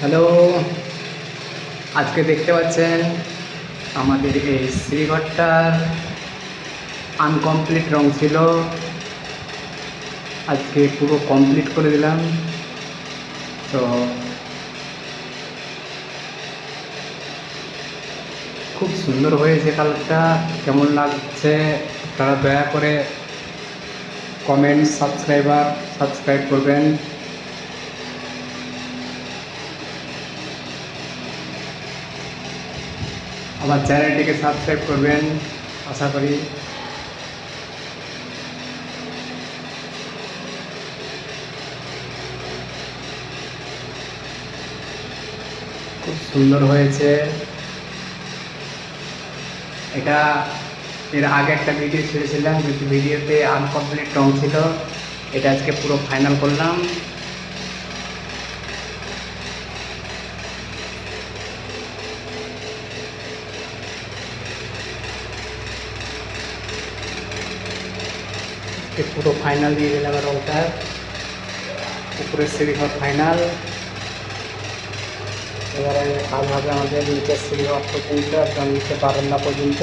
Hello, আজকে দেখতে পাচ্ছেন আমাদের এই শ্রীঘরটার আনকমপ্লিট রং ছিল, আজকে পুরো কমপ্লিট করে দিলাম। তো খুব সুন্দর হয়েছে কালারটা, কেমন লাগছে আপনারা দয়া করে কমেন্ট সাবস্ক্রাইব করবেন। আমার চ্যানেলটিকে সাবস্ক্রাইব করবেন আশা করি। খুব সুন্দর হয়েছে এটা। এর আগে একটা ভিডিও ছেড়েছিলাম, কিন্তু ভিডিওতে আনকমপ্লিট রং ছিল, এটা আজকে পুরো ফাইনাল করলাম। পুরো ফাইনাল দিয়ে দিলাম রংটা, উপরের সিঁড়িঘর ফাইনাল। এবারে কাজ হবে আমাদের নিচের সিঁড়িঘর পর্যন্ত, একদম নিচে বারান্দা পর্যন্ত।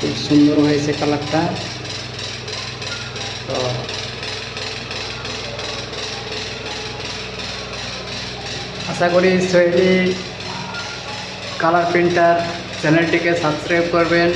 খুব সুন্দর হয়েছে কালারটা। তো আশা করি শৈলী কালার প্রিন্টার চ্যানেলটিকে সাবস্ক্রাইব করবেন।